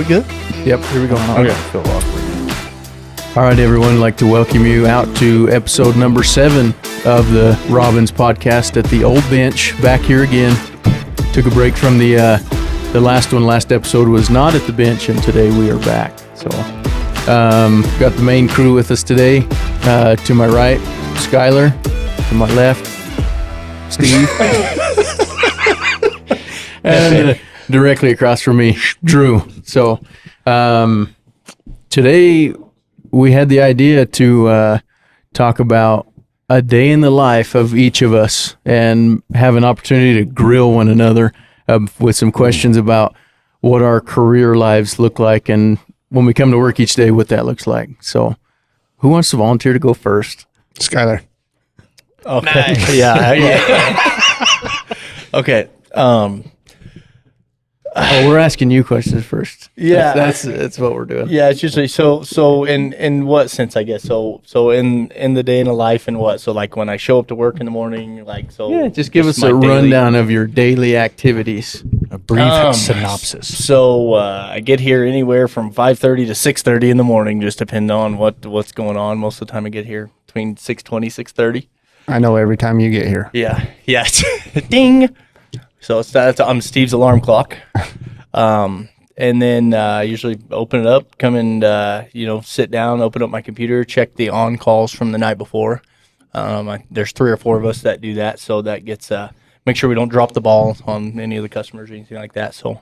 good? Yep, here we go. Okay. I feel awkward. All right, everyone, I'd like to welcome you out to episode number 7 of the Robbins Podcast at the old bench. Back here again. Took a break from the last one. Last episode was not at the bench, and today we are back. So, got the main crew with us today. To my right, Skyler. To my left, Steve. And directly across from me, Drew. So, today we had the idea to talk about a day in the life of each of us and have an opportunity to grill one another with some questions about what our career lives look like and when we come to work each day, what that looks like. So, who wants to volunteer to go first? Skyler. Okay. Nice. Yeah. Okay. We're asking you questions first. Yeah. That's what we're doing. Yeah, it's usually so in what sense, I guess. So in the day in the life and what? So like when I show up to work in the morning, like so. Yeah, just give us my a daily rundown of your daily activities. A brief synopsis. So I get here anywhere from 5:30 to 6:30 in the morning, just depending on what's going on. Most of the time I get here between 6:20, 6:30. I know every time you get here. Yeah. Ding. So I'm Steve's alarm clock. And then usually open it up, come and, sit down, open up my computer, check the on calls from the night before. There's 3 or 4 of us that do that. So that gets, make sure we don't drop the ball on any of the customers or anything like that. So,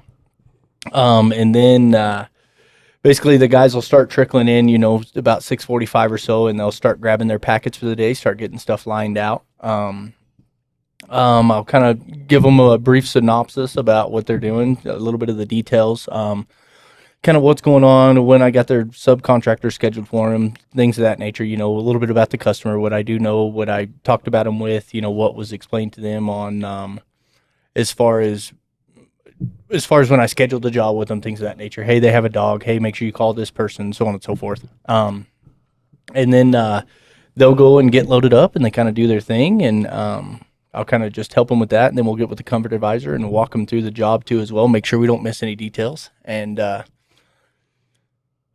and then basically the guys will start trickling in, about 6:45 or so, and they'll start grabbing their packets for the day, start getting stuff lined out. I'll kind of give them a brief synopsis about what they're doing, a little bit of the details, kind of what's going on, when I got their subcontractor scheduled for them, things of that nature, a little bit about the customer, what I do know, what I talked about them with, what was explained to them on as far as when I scheduled the job with them, things of that nature. Hey, they have a dog. Hey, make sure you call this person, so on and so forth. And then they'll go and get loaded up, and they kind of do their thing, and I'll kind of just help them with that, and then we'll get with the comfort advisor and walk them through the job too as well, make sure we don't miss any details. And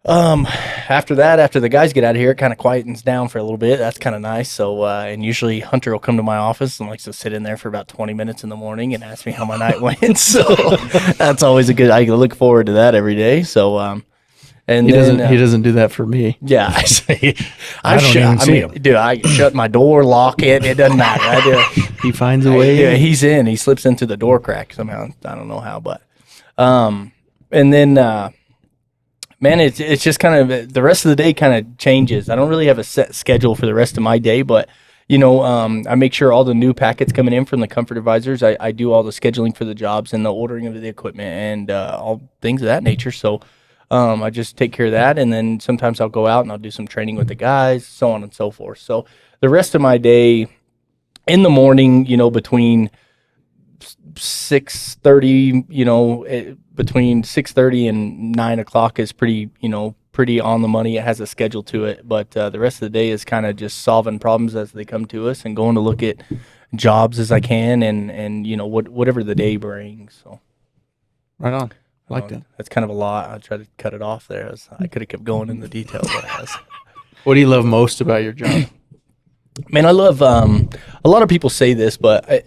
after that, after the guys get out of here, it kind of quietens down for a little bit. That's kind of nice. So and usually Hunter will come to my office and likes to sit in there for about 20 minutes in the morning and ask me how my night went. So that's always I look forward to that every day. So and he doesn't do that for me. Yeah, I don't even see him. Dude, I shut my door, lock it. It doesn't matter. He finds a way. Yeah, he's in. He slips into the door crack somehow. I don't know how, but and then man, it's just kind of the rest of the day kind of changes. I don't really have a set schedule for the rest of my day, but I make sure all the new packets coming in from the comfort advisors. I do all the scheduling for the jobs and the ordering of the equipment and all things of that nature. So. I just take care of that, and then sometimes I'll go out and I'll do some training with the guys, so on and so forth. So the rest of my day in the morning, between 6:30, between 6:30 and 9 o'clock is pretty on the money. It has a schedule to it, but the rest of the day is kind of just solving problems as they come to us and going to look at jobs as I can and whatever the day brings. So Right on. I like that. That's kind of a lot. I tried to cut it off there. I could have kept going in the details. What do you love most about your job? Man, I love, a lot of people say this, but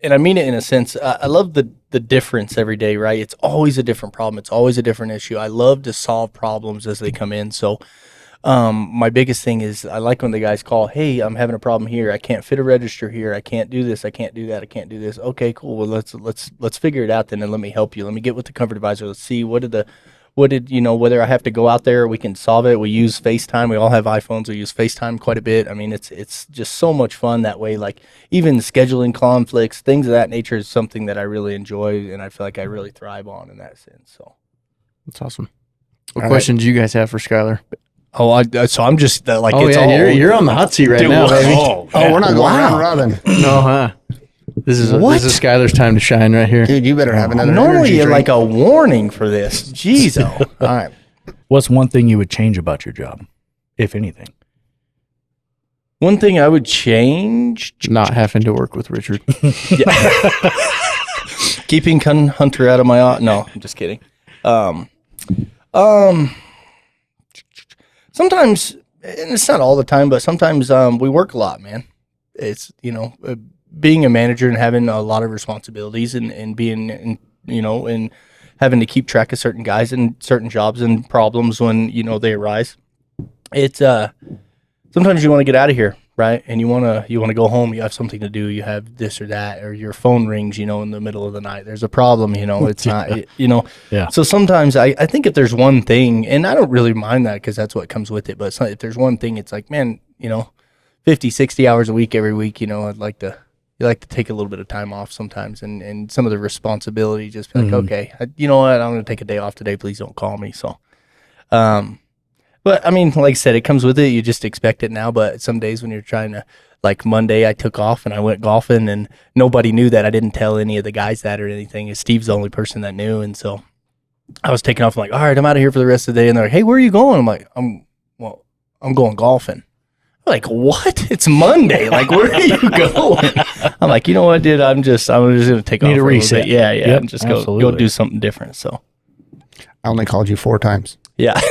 I mean it in a sense, I love the difference every day, right? It's always a different problem. It's always a different issue. I love to solve problems as they come in. So my biggest thing is I like when the guys call, hey, I'm having a problem here. I can't fit a register here. I can't do this. I can't do that. I can't do this. Okay, cool. Well, let's figure it out then, and let me help you. Let me get with the comfort advisor. Let's see whether I have to go out there, we can solve it. We use FaceTime. We all have iPhones. We use FaceTime quite a bit. I mean, it's just so much fun that way. Like even scheduling conflicts, things of that nature is something that I really enjoy, and I feel like I really thrive on in that sense. So that's awesome. What questions do you guys have for Skyler? So I'm just like, you're on the hot seat right now, baby. We're not going round robin. No, huh? This is Skyler's time to shine right here. Dude, you better have another Normally you like a warning for this. Jeez. All right. What's one thing you would change about your job, if anything? One thing I would change? Not having to work with Richard. Keeping Hunter out of my no, I'm just kidding. Sometimes, and it's not all the time, but sometimes we work a lot, man. It's, being a manager and having a lot of responsibilities and being, and having to keep track of certain guys and certain jobs and problems when, they arise. It's, sometimes you want to get out of here, right? And you want to go home. You have something to do. You have this or that, or your phone rings, in the middle of the night. There's a problem, it's not, Yeah. So sometimes I think if there's one thing, and I don't really mind that because that's what comes with it, but if there's one thing, it's like, man, 50, 60 hours a week, every week, I'd like to take a little bit of time off sometimes and some of the responsibility, just be like, okay, you know what? I'm going to take a day off today. Please don't call me. So, but I mean, like I said, it comes with it. You just expect it now. But some days when you're trying to, like Monday, I took off and I went golfing, and nobody knew that. I didn't tell any of the guys that or anything. Steve's the only person that knew. And so I was taking off. I'm like, all right, I'm out of here for the rest of the day. And they're like, hey, where are you going? I'm like, I'm going golfing. Like, what? It's Monday. Like, where are you going? I'm like, you know what, dude? I'm just going to take off. Need a reset. Yeah. Yep, And just go do something different. So I only called you 4 times. yeah.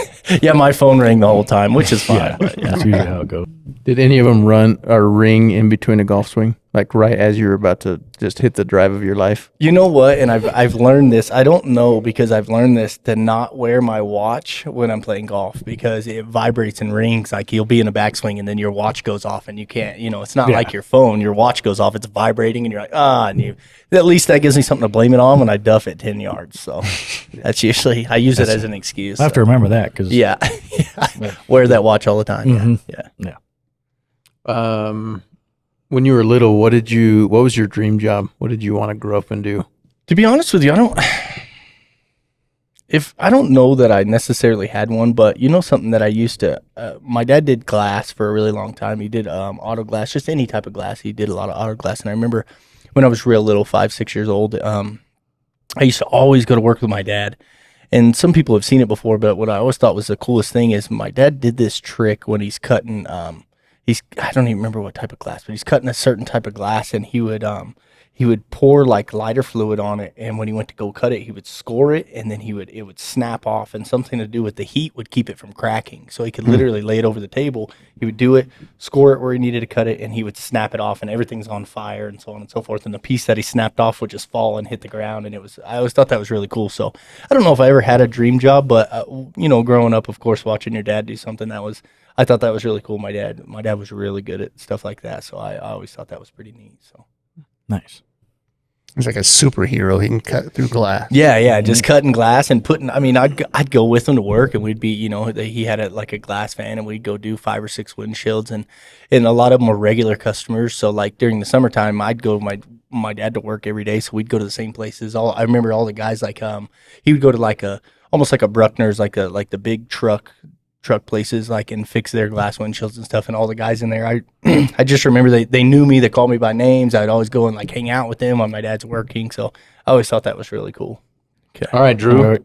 Yeah, my phone rang the whole time, which is fine. Yeah, But, yeah. that's usually how it goes. Did any of them run or ring in between a golf swing, like right as you were about to just hit the drive of your life? You know what? And I've learned this. I don't know, because I've learned this, to not wear my watch when I'm playing golf, because it vibrates and rings. Like, you'll be in a backswing and then your watch goes off and you can't, it's not like your phone. Your watch goes off, it's vibrating and you're like, and at least that gives me something to blame it on when I duff at 10 yards. So that's usually, I use it as an excuse. I have to remember that because Yeah. I wear that watch all the time. Mhm. Yeah. When you were little, what was your dream job? What did you want to grow up and do? To be honest with you, I don't know that I necessarily had one, but something that I used to, my dad did glass for a really long time. He did auto glass, just any type of glass. He did a lot of auto glass. And I remember when I was real little, 5, 6 years old, I used to always go to work with my dad. And some people have seen it before, but what I always thought was the coolest thing is my dad did this trick when he's cutting, I don't even remember what type of glass, but he's cutting a certain type of glass, and he would pour like lighter fluid on it, and when he went to go cut it, he would score it, and then it would snap off, and something to do with the heat would keep it from cracking. So he could literally lay it over the table. He would do it, score it where he needed to cut it, and he would snap it off, and everything's on fire and so on and so forth. And the piece that he snapped off would just fall and hit the ground. And I always thought that was really cool. So I don't know if I ever had a dream job, but growing up, of course, watching your dad do something I thought that was really cool. My dad was really good at stuff like that. So I always thought that was pretty neat. So nice. He's like a superhero. He can cut through glass. Yeah, just cutting glass and putting. I mean, I'd go with him to work, and we'd be, he had a glass fan, and we'd go do 5 or 6 windshields, and a lot of them were regular customers. So like during the summertime, I'd go with my dad to work every day, so we'd go to the same places. I remember all the guys he would go to almost like a Bruckner's, like the big truck places, and fix their glass windshields and stuff, and all the guys in there, I just remember they knew me. They called me by names. I'd always go and hang out with them when my dad's working, so I always thought that was really cool. Okay. All right, Drew.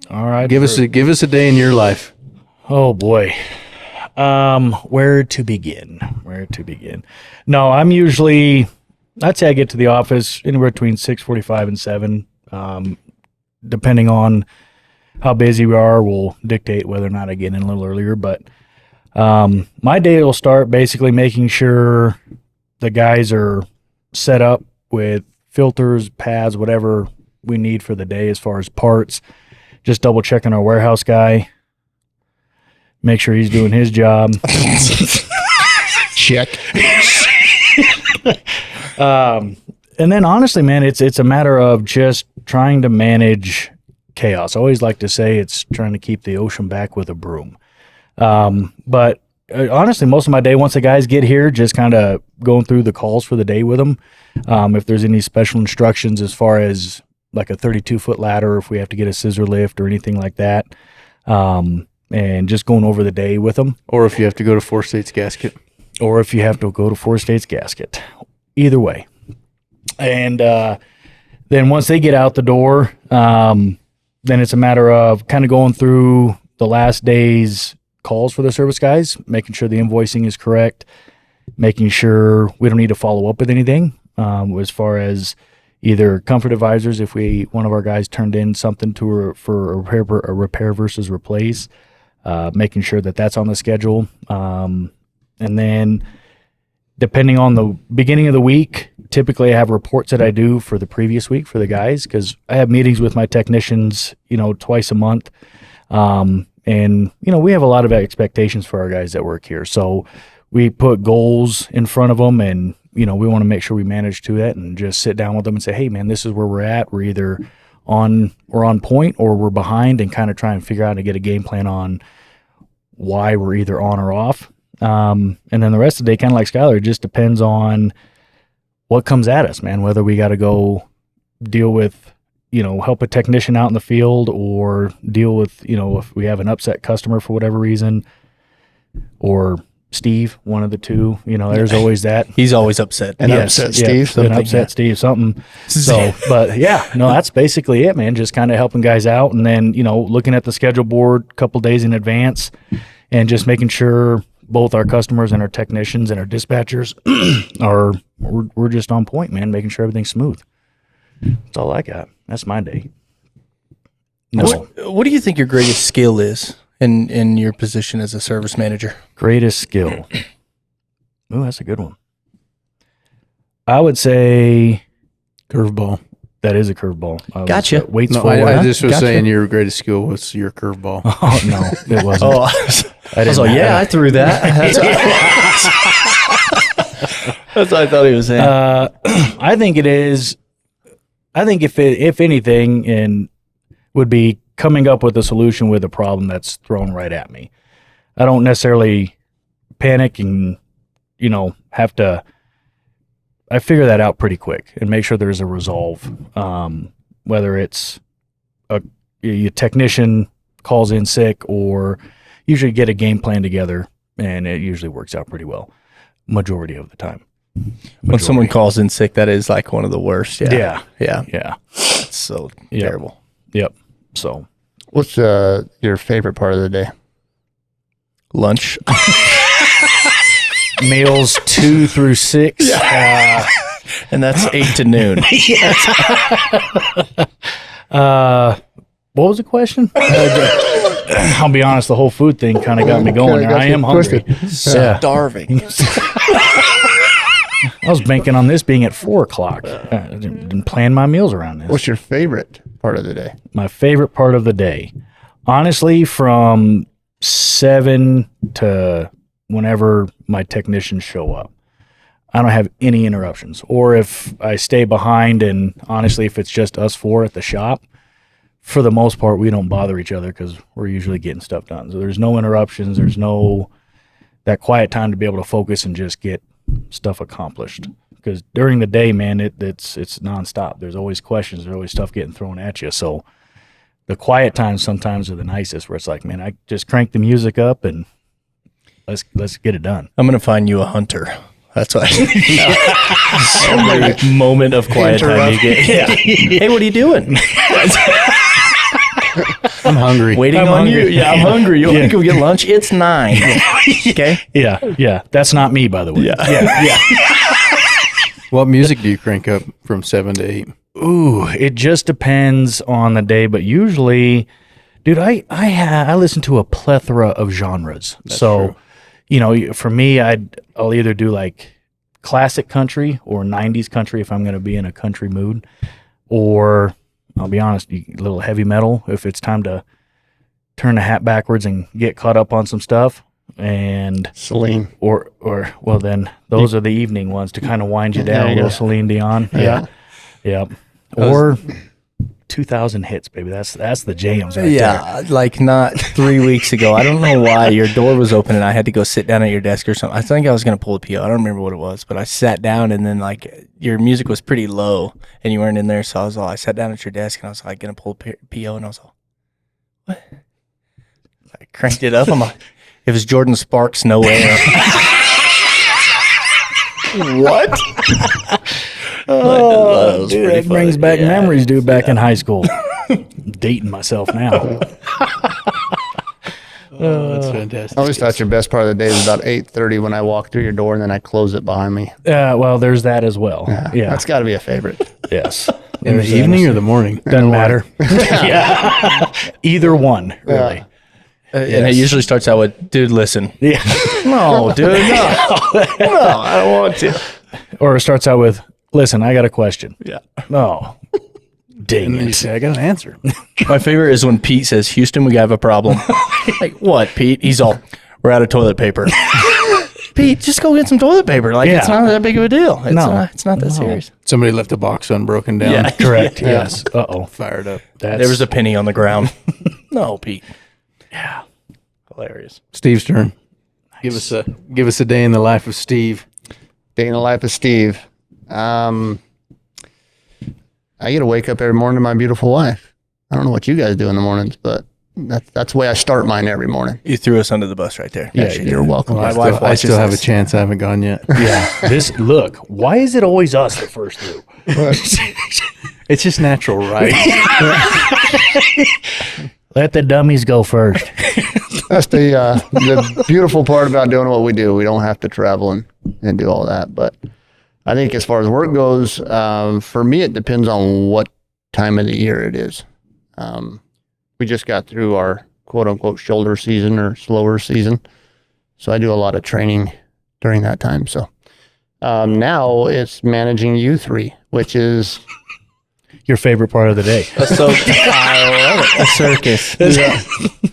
All right. Give us a day in your life. Oh boy. Where to begin? No, I'm usually, I'd say I get to the office anywhere between 6:45 and 7. Depending on how busy we are will dictate whether or not I get in a little earlier. But my day will start basically making sure the guys are set up with filters, pads, whatever we need for the day as far as parts. Just double checking our warehouse guy. Make sure he's doing his job. Check. And then honestly, man, it's a matter of just trying to manage chaos. I always like to say it's trying to keep the ocean back with a broom. But honestly, most of my day, once the guys get here, just kind of going through the calls for the day with them. If there's any special instructions as far as like a 32-foot ladder, if we have to get a scissor lift or anything like that. And just going over the day with them. Or if you have to go to 4 States Gasket. Either way. And then once they get out the door, then it's a matter of kind of going through the last day's calls for the service guys, making sure the invoicing is correct, making sure we don't need to follow up with anything as far as, either comfort advisors if one of our guys turned in something for a repair versus replace, making sure that that's on the schedule. And then depending on the beginning of the week, typically I have reports that I do for the previous week for the guys, because I have meetings with my technicians, twice a month. And, we have a lot of expectations for our guys that work here. So we put goals in front of them, and, we want to make sure we manage to that and just sit down with them and say, hey, man, this is where we're at. We're either on point or we're behind, and kind of try and figure out and get a game plan on why we're either on or off. And then the rest of the day, kind of like Skyler, it just depends on what comes at us, man, whether we got to go deal with, help a technician out in the field, or deal with, if we have an upset customer for whatever reason, or Steve, one of the two, there's always that. He's always upset. Upset Steve. An upset Steve, something. So, but yeah, no, that's basically it, man. Just kind of helping guys out, and then, looking at the schedule board a couple days in advance, and just making sure both our customers and our technicians and our dispatchers we're just on point, man, making sure everything's smooth. That's all I got. That's my day. No. What do you think your greatest skill is in your position as a service manager? Greatest skill. Oh, that's a good one. I would say Curveball. that is a curveball. Gotcha. Weights No, forward. I just was saying your greatest skill was your curveball. Oh, no, it wasn't. I was like, yeah, I threw that. That's what I thought he was saying. I think it is. I think if anything, and would be coming up with a solution with a problem that's thrown right at me. I don't necessarily panic and have to. I figure that out pretty quick and make sure there's a resolve. Whether it's a technician calls in sick, or usually get a game plan together, and it usually works out pretty well majority of the time. When someone calls in sick, that is like one of the worst. Yeah. It's so terrible. Yep. So, What's your favorite part of the day? Lunch. meals 2 through 6. And that's 8 to noon. What was the question? I'll be honest, the whole food thing kind of got me going there. I am hungry. Starving. I was banking on this being at 4 o'clock. I didn't plan my meals around this. What's your favorite part of the day? My favorite part of the day, honestly, from 7 to whenever my technicians show up. I don't have any interruptions. Or if I stay behind, and honestly, if it's just us 4 at the shop, for the most part, we don't bother each other because we're usually getting stuff done. So there's no interruptions. There's no that quiet time to be able to focus and just get stuff accomplished. Because during the day, man, it's nonstop. There's always questions. There's always stuff getting thrown at you. So the quiet times sometimes are the nicest, where it's like, man, I just crank the music up and let's get it done. I'm going to find you a hunter. That's what every moment of quiet time you get. Hey, what are you doing? I'm hungry. Waiting on you. Yeah, I'm hungry. You want to go get lunch? It's 9. Okay. Yeah. That's not me, by the way. Yeah. What music do you crank up from 7 to 8? Ooh, it just depends on the day, but usually, dude, I listen to a plethora of genres. That's so, true. For me, I'll either do like classic country or 90s country if I'm going to be in a country mood, or I'll be honest, a little heavy metal if it's time to turn the hat backwards and get caught up on some stuff. And Celine. Or well, then those are the evening ones to kind of wind you down. A little Celine Dion. Yeah. Or 2000 hits, baby. That's the jams right there. Like not 3 weeks ago. I don't know why your door was open and I had to go sit down at your desk or something. I think I was going to pull a PO. I don't remember what it was, but I sat down and then like your music was pretty low and you weren't in there. So I sat down at your desk and I was like going to pull a PO and I was like, what? I cranked it up. I'm like, it was Jordan Sparks, No Air. What? Oh, dude, that brings back memories, dude, back in high school. Dating myself now. That's fantastic. I always thought your best part of the day was about 8:30 when I walk through your door, and then I close it behind me. Well, there's that as well. Yeah. That's got to be a favorite. Yes. In the evening or the morning? Doesn't matter. Yeah. Either one, really. And it usually starts out with, dude, listen. Yeah. No, dude, no. No, I don't want to. Or it starts out with, listen, I got a question. Yeah. No. Dang And then you it. say, I got an answer. My favorite is when Pete says, Houston, we have a problem. Like, what, Pete? He's all, we're out of toilet paper. Pete, just go get some toilet paper. Like, it's not that big of a deal. It's not that serious. Somebody left a box unbroken down. Yeah. Correct. Yes. Uh-oh. Fired up. There was a penny on the ground. No, Pete. Yeah. Hilarious. Steve's turn. Give us a day in the life of Steve. Day in the life of Steve. I get to wake up every morning to my beautiful wife. I don't know what you guys do in the mornings, but that's the way I start mine every morning. You threw us under the bus right there. Yeah, you're welcome. My wife I still watches have a this. chance. I haven't gone yet. Yeah. Look, why is it always us that first through? It's just natural, right? Let the dummies go first. That's the beautiful part about doing what we do. We don't have to travel and do all that. But I think as far as work goes, for me, it depends on what time of the year it is. We just got through our quote unquote shoulder season or slower season. So I do a lot of training during that time. So now it's managing U3, which is Your favorite part of the day. I love it. A circus. yeah.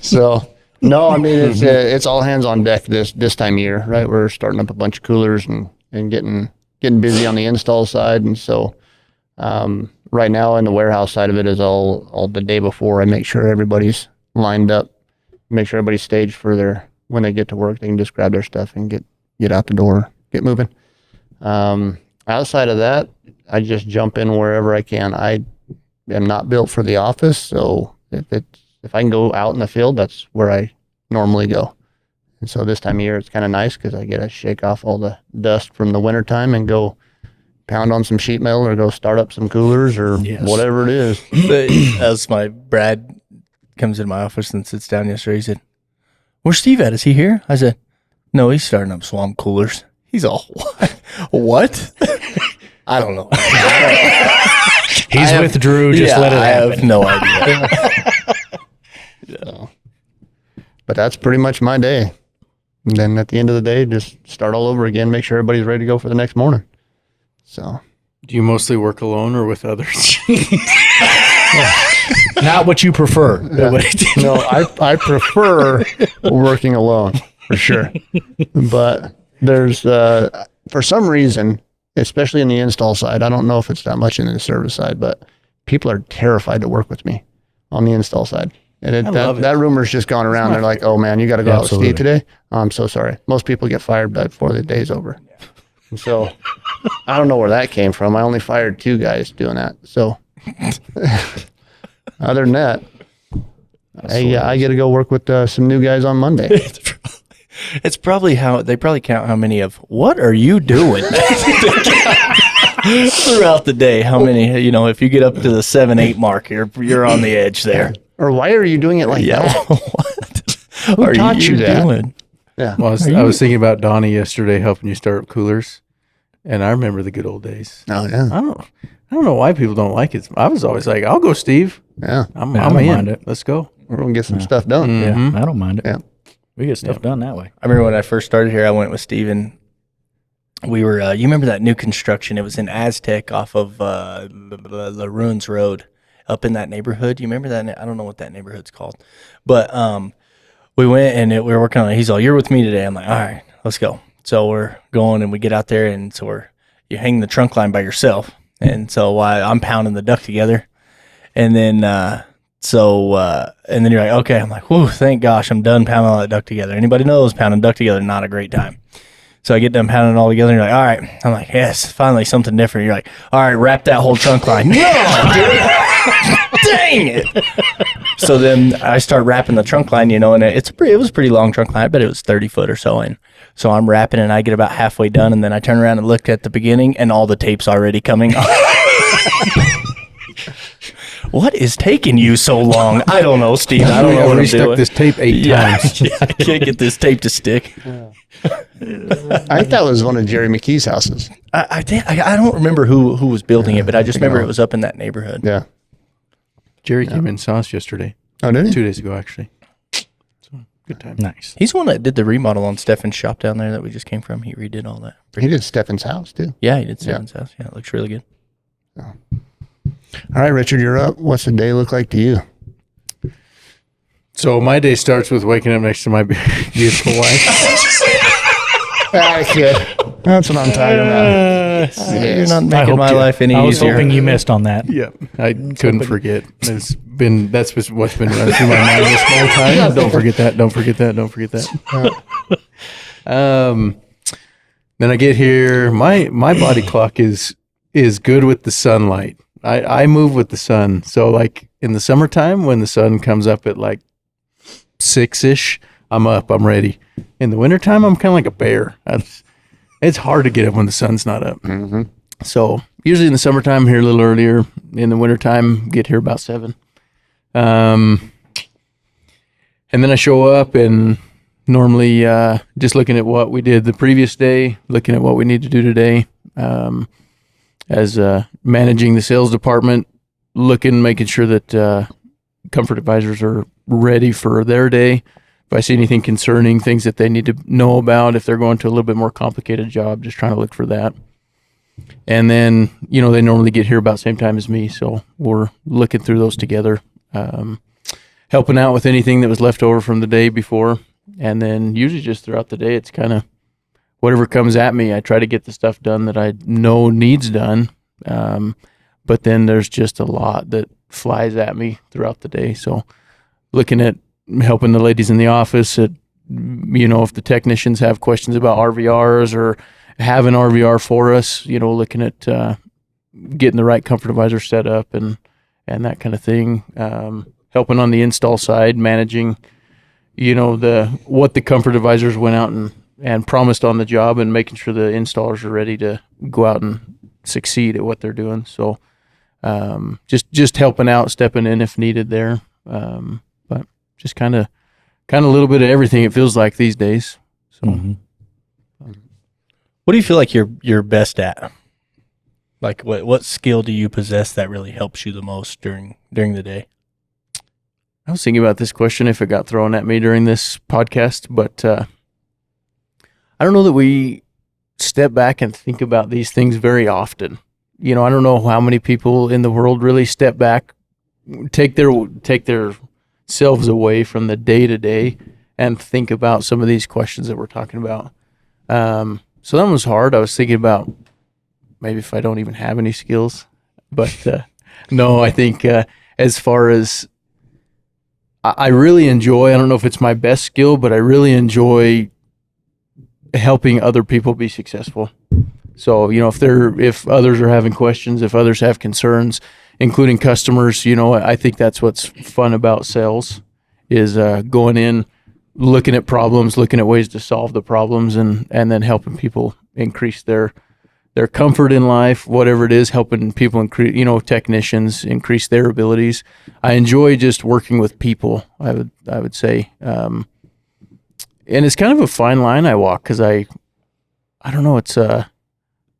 So no, I mean it's all hands on deck this time of year, right? We're starting up a bunch of coolers and getting busy on the install side, and so right now in the warehouse side of it is all the day before. I make sure everybody's lined up, make sure everybody's staged for when they get to work, they can just grab their stuff and get out the door, get moving. Outside of that, I just jump in wherever I can. I am not built for the office, so if I can go out in the field, that's where I normally go. And so this time of year, it's kind of nice because I get to shake off all the dust from the wintertime and go pound on some sheet metal or go start up some coolers or whatever it is. As my Brad comes into my office and sits down yesterday, he said, "Where's Steve at? Is he here?" I said, "No, he's starting up swamp coolers." He's all, "What?" I don't know. He's with Drew. Just let it happen. I have no idea. So, but that's pretty much my day. And then at the end of the day, just start all over again, make sure everybody's ready to go for the next morning. So, Do you mostly work alone or with others? Not what you prefer. no, I prefer working alone for sure. But there's, for some reason, especially in the install side, I don't know if it's that much in the service side, but people are terrified to work with me on the install side. And that rumor's just gone around. They're like, "Oh man, you got to go out with Steve today." I'm so sorry. Most people get fired before the day's over. And so I don't know where that came from. I only fired 2 guys doing that. So other than that, I get to go work with some new guys on Monday. It's probably they probably count how many of what are you doing throughout the day. How many, if you get up to the 7-8 mark, you're on the edge there. Or why are you doing it like that? What Who are taught you that? doing? Yeah. Well, I was thinking about Donnie yesterday helping you start up coolers, and I remember the good old days. Oh yeah. I don't know why people don't like it. I was always like, "I'll go, Steve. Yeah. I'm don't in. mind it. Let's go." We're gonna get some stuff done. Mhm. Yeah, I don't mind it. Yeah. We get stuff done that way. I remember when I first started here, I went with Steven. We were, you remember that new construction? It was in Aztec off of the Ruins Road up in that neighborhood. You remember that? I don't know what that neighborhood's called. But we went and we were working on it. He's all, "You're with me today." I'm like, "All right, let's go." So we're going and we get out there and so you hang the trunk line by yourself. And so I'm pounding the duct together. And then and then you're like, "Okay." I'm like, "Whew, thank gosh, I'm done pounding all that duct together." Anybody knows pounding duct together, not a great time. So I get done pounding it all together, and you're like, "All right." I'm like, "Yes, finally something different." You're like, "All right, wrap that whole trunk line." No, dude. Dang it. So then I start wrapping the trunk line, and it was a pretty long trunk line. I bet it was 30 foot or so in. So I'm wrapping and I get about halfway done, and then I turn around and look at the beginning, and all the tape's already coming off. What is taking you so long? I don't know, Steve. I don't know what I'm restuck doing. this tape 8 times. Yeah, I can't get this tape to stick. I think that was one of Jerry McKee's houses. I don't remember who was building it, but I just remember it was up in that neighborhood. Yeah. Jerry came in and saw us yesterday. Oh, did he? 2 days ago, actually. So, good time. Nice. He's the one that did the remodel on Stefan's shop down there that we just came from. He redid all that. He did Stefan's house too. Yeah, he did Stefan's house. Yeah, it looks really good. All right, Richard, you're up. What's the day look like to you? So my day starts with waking up next to my beautiful wife. That's good. That's what I'm talking about. You're not I making hope my you- life any I was easier. hoping you missed on that. Yeah, I couldn't forget. That's what's been running through my mind this whole time. Don't forget that. Don't forget that. Don't forget that. Then I get here. My body clock is good with the sunlight. I move with the sun. So like in the summertime when the sun comes up at like 6-ish, I'm up. I'm ready. In the wintertime, I'm kind of like a bear. It's hard to get up when the sun's not up. Mm-hmm. So usually in the summertime, I'm here a little earlier. In the wintertime, get here about 7. And then I show up and normally just looking at what we did the previous day, looking at what we need to do today. As managing the sales department, making sure that comfort advisors are ready for their day. If I see anything concerning, things that they need to know about, if they're going to a little bit more complicated job, just trying to look for that. And then, they normally get here about the same time as me, so we're looking through those together, helping out with anything that was left over from the day before. And then usually just throughout the day, it's kind of whatever comes at me. I try to get the stuff done that I know needs done, but then there's just a lot that flies at me throughout the day. So looking at helping the ladies in the office at, if the technicians have questions about RVRs or have an RVR for us, looking at getting the right comfort advisor set up and that kind of thing. Helping on the install side, managing, what the comfort advisors went out and promised on the job and making sure the installers are ready to go out and succeed at what they're doing. So just helping out, stepping in if needed there. But just kind of a little bit of everything it feels like these days. So. Mhm. What do you feel like you're best at? Like what skill do you possess that really helps you the most during the day? I was thinking about this question if it got thrown at me during this podcast, but I don't know that we step back and think about these things very often. I don't know how many people in the world really step back, take their selves away from the day to day and think about some of these questions that we're talking about. So that was hard. I was thinking about maybe if I don't even have any skills, but no, I think as far as I really enjoy, I don't know if it's my best skill, but I really enjoy helping other people be successful. So, if others are having questions, if others have concerns, including customers, I think that's what's fun about sales is going in, looking at problems, looking at ways to solve the problems and then helping people increase their comfort in life, whatever it is, helping people increase, technicians increase their abilities. I enjoy just working with people, I would say. And it's kind of a fine line I walk because I don't know, it's a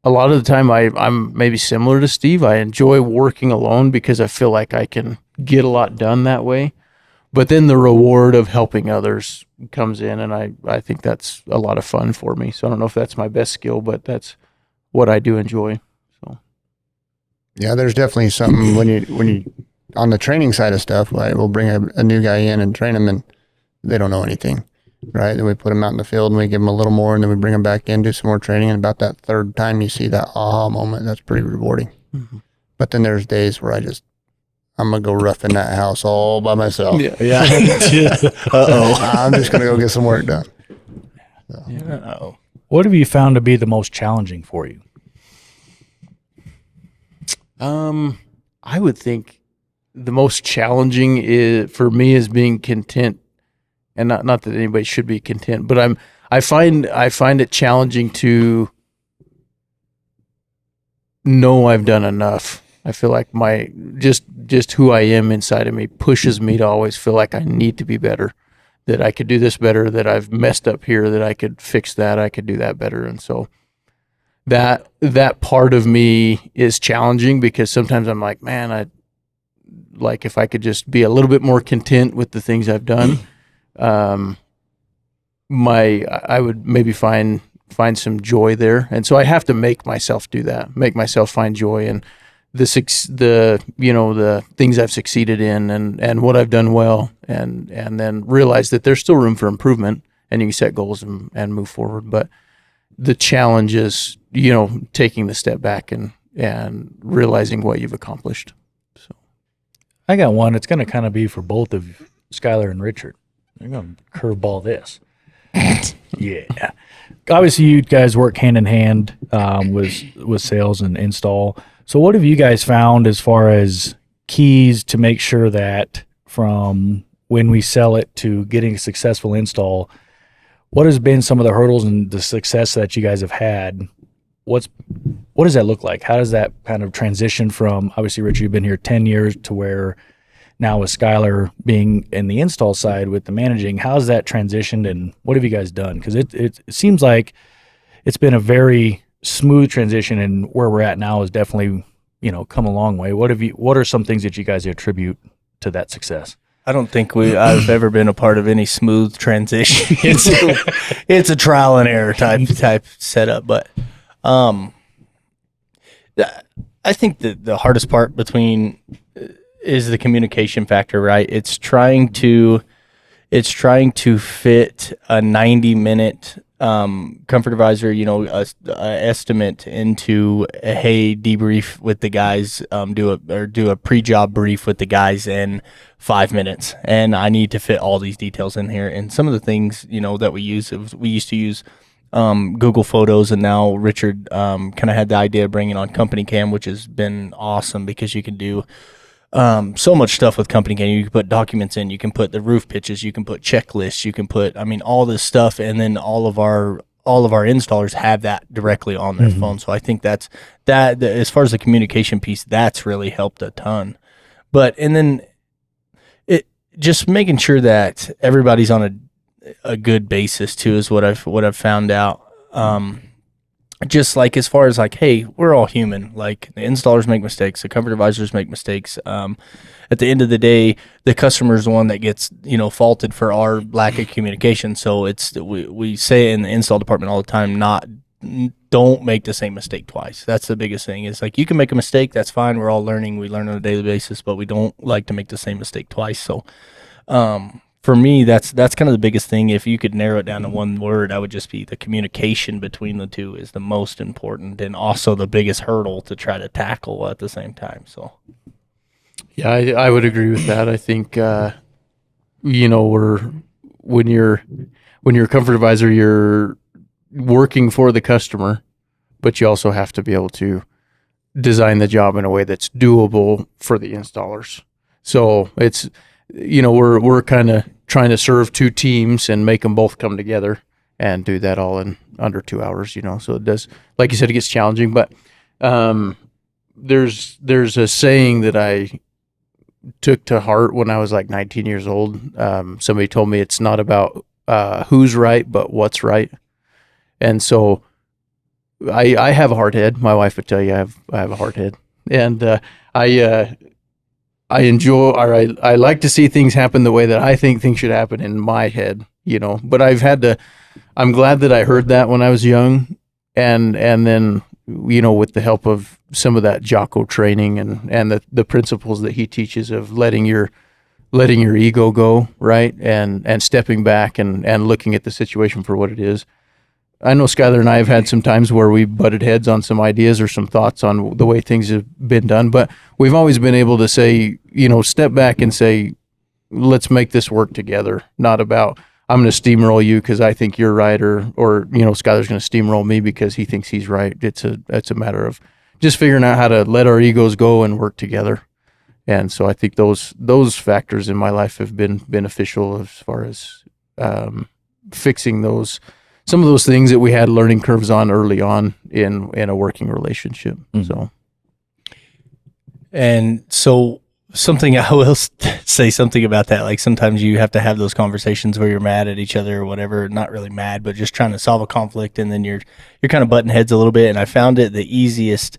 lot of the time I'm maybe similar to Steve. I enjoy working alone because I feel like I can get a lot done that way. But then the reward of helping others comes in, and I think that's a lot of fun for me. So I don't know if that's my best skill, but that's what I do enjoy. So Yeah, there's definitely something when you on the training side of stuff, right? We'll bring a new guy in and train them, and they don't know anything, right? Then we put them out in the field and we give them a little more, and then we bring them back in, do some more training, and about that third time you see that aha moment. That's pretty rewarding. Mm-hmm. But then there's days where I'm gonna go rough in that house all by myself. yeah. I'm just gonna go get some work done. So. Uh-oh. What have you found to be the most challenging for you? I would think the most challenging for me is being content, and not that anybody should be content, but I find it challenging to know I've done enough I feel like my just who I am inside of me pushes me to always feel like I need to be better, that I could do this better, that I've messed up here, that I could fix that, I could do that better. And so that part of me is challenging, because sometimes I'm like, man, I like if I could just be a little bit more content with the things I've done, I would maybe find some joy there. And so I have to make myself do that, make myself find joy in the things I've succeeded in and what I've done well, and then realize that there's still room for improvement, and you can set goals and move forward. But the challenge is, taking the step back and realizing what you've accomplished. So I got one. It's going to kind of be for both of Skyler and Richard. I'm going to curveball this. Yeah. Obviously, you guys work hand in hand with sales and install. So what have you guys found as far as keys to make sure that from when we sell it to getting a successful install, what has been some of the hurdles and the success that you guys have had? What does that look like? How does that kind of transition from, obviously, Richard, you've been here 10 years to where now with Skyler being in the install side with the managing, how's that transitioned, and what have you guys done? Because it seems like it's been a very smooth transition, and where we're at now is definitely, come a long way. What are some things that you guys attribute to that success? I don't think I've ever been a part of any smooth transition. It's a trial and error type setup, but I think the hardest part is the communication factor, right? It's trying to fit a 90-minute comfort advisor, a estimate into a debrief with the guys, do a pre-job brief with the guys in 5 minutes, and I need to fit all these details in here. And some of the things that we used to use Google Photos, and now Richard kind of had the idea of bringing on Company Cam, which has been awesome because you can do so much stuff with Company Cam. You can put documents in, you can put the roof pitches, you can put checklists, you can put, all this stuff, and then all of our installers have that directly on their phone. So I think that as far as the communication piece, that's really helped a ton. And then it just making sure that everybody's on a good basis too is what I've found out. Just like as far as like, hey, we're all human. Like the installers make mistakes, the comfort advisors make mistakes. At the end of the day, the customer is the one that gets faulted for our lack of communication. So we say in the install department all the time, don't make the same mistake twice. That's the biggest thing. Is like you can make a mistake, that's fine. We're all learning. We learn on a daily basis, but we don't like to make the same mistake twice. So for me, that's kind of the biggest thing. If you could narrow it down to one word, I would just be the communication between the two is the most important, and also the biggest hurdle to try to tackle at the same time. So, yeah, I would agree with that. I think when you're a comfort advisor, you're working for the customer, but you also have to be able to design the job in a way that's doable for the installers. So it's we're kind of trying to serve two teams and make them both come together and do that all in under 2 hours, So it does, like you said, it gets challenging, but there's a saying that I took to heart when I was like 19 years old. Somebody told me it's not about who's right, but what's right. And so I have a hard head. My wife would tell you I have a hard head, and I enjoy, or I like to see things happen the way that I think things should happen in my head, but I'm glad that I heard that when I was young, and then, with the help of some of that Jocko training and the principles that he teaches of letting your ego go, right. And stepping back and looking at the situation for what it is. I know Skyler and I have had some times where we butted heads on some ideas or some thoughts on the way things have been done, but we've always been able to say, step back and say, let's make this work together. Not about, I'm going to steamroll you because I think you're right, or Skyler's going to steamroll me because he thinks he's right. It's a matter of just figuring out how to let our egos go and work together. And so I think those factors in my life have been beneficial as far as fixing some of those things that we had learning curves on early on in a working relationship. Mm-hmm. So And so something I will say something about that. Like sometimes you have to have those conversations where you're mad at each other or whatever. Not really mad, but just trying to solve a conflict, and then you're kind of butting heads a little bit. And I found it the easiest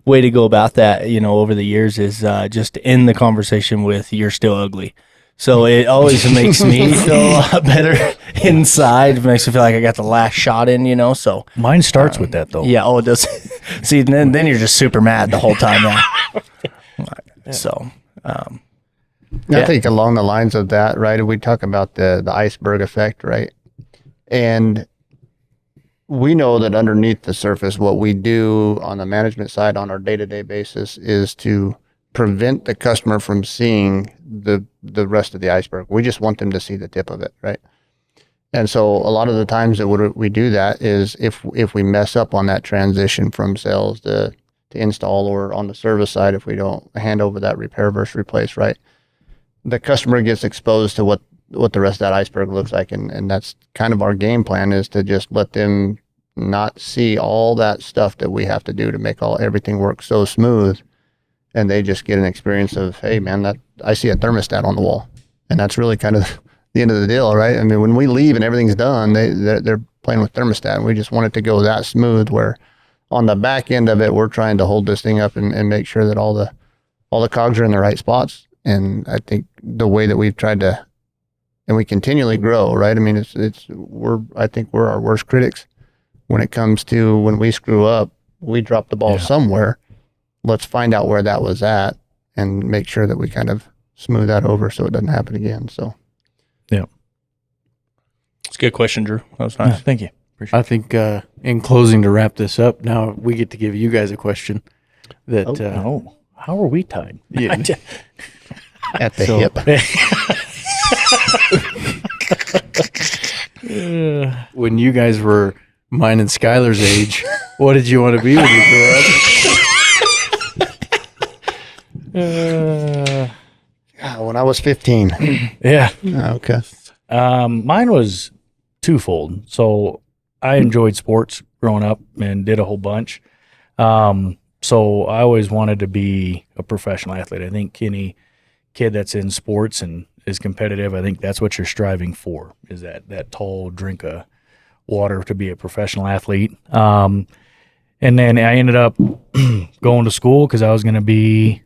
way to go about that, you know, over the years is just to end the conversation with "You're still ugly." So it always makes me feel a lot better inside. It makes me feel like I got the last shot in, you know. So Mine starts with that though. yeah, oh, it does. See, then you're just super mad the whole time. Yeah. So. I think along the lines of that, right, we talk about the iceberg effect, right? And we know that underneath the surface, what we do on the management side on our day-to-day basis is to prevent the customer from seeing the rest of the iceberg. We just want them to see the tip of it, right? And so a lot of the times that we do that is if we mess up on that transition from sales to install, or on the service side, if we don't hand over that repair versus replace, right, the customer gets exposed to what the rest of that iceberg looks like. And that's kind of our game plan, is to just let them not see all that stuff that we have to do to make everything work so smooth. And they just get an experience of, hey man, that I see a thermostat on the wall. And that's really kind of the end of the deal, right? I mean, when we leave and everything's done, they're playing with thermostat, and we just want it to go that smooth, where on the back end of it, we're trying to hold this thing up and make sure that all the cogs are in the right spots. And I think the way that we've tried to, and we continually grow, right? I mean, I think we're our worst critics when it comes to when we screw up, we drop the ball somewhere. Let's find out where that was at and make sure that we kind of smooth that over so it doesn't happen again. So, yeah. It's a good question, Drew. That was nice. Thank you. I think in closing, to wrap this up, now we get to give you guys a question that how are we tied? Yeah, at the hip. when you guys were mine and Skyler's age, what did you want to be when you grew up? When I was 15. Yeah. Okay. Mine was twofold. So I enjoyed sports growing up and did a whole bunch. So I always wanted to be a professional athlete. I think any kid that's in sports and is competitive, I think that's what you're striving for, is that tall drink of water to be a professional athlete. And then I ended up going to school because I was going to be,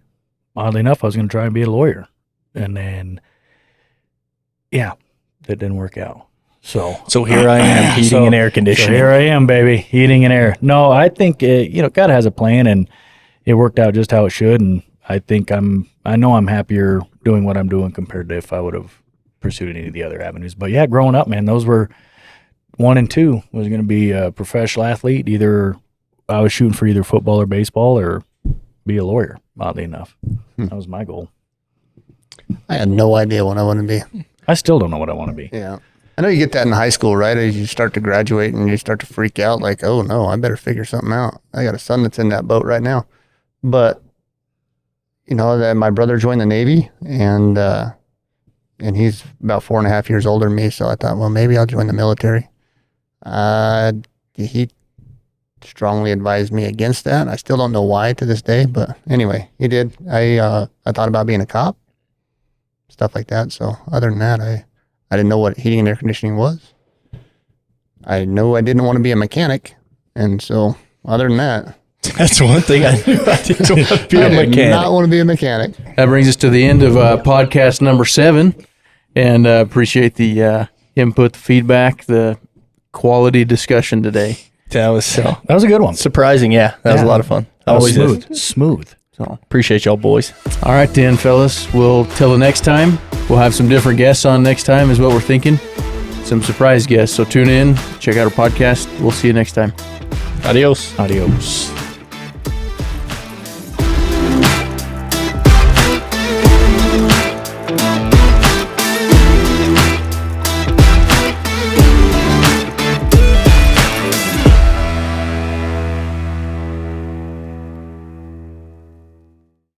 oddly enough, I was going to try and be a lawyer. And then, that didn't work out. So here I am, heating and air conditioning. So here I am, baby, heating and air. No, I think God has a plan, and it worked out just how it should. And I think I know I'm happier doing what I'm doing compared to if I would have pursued any of the other avenues. But yeah, growing up, man, those were 1 and 2 was going to be a professional athlete. Either I was shooting for either football or baseball, or be a lawyer. Oddly enough, that was my goal. I had no idea what I wanted to be. I still don't know what I want to be. Yeah. I know you get that in high school, right? As you start to graduate and you start to freak out, like, oh no, I better figure something out. I got a son that's in that boat right now. But, that my brother joined the Navy, and he's about 4.5 years older than me. So I thought, well, maybe I'll join the military. He strongly advised me against that. I still don't know why to this day, but anyway, he did. I thought about being a cop, stuff like that. So other than that, I didn't know what heating and air conditioning was. I know I didn't want to be a mechanic. And so other than that, that's one thing I knew. I didn't want to be a mechanic. I did not want to be a mechanic. That brings us to the end of podcast number 7, and appreciate the input, the feedback, the quality discussion today. That was a good one. Surprising, yeah. That was a lot of fun. Always smooth. So appreciate y'all, boys. All right, then, fellas. We'll till the next time. We'll have some different guests on next time, is what we're thinking. Some surprise guests. So tune in, check out our podcast. We'll see you next time. Adios. Adios.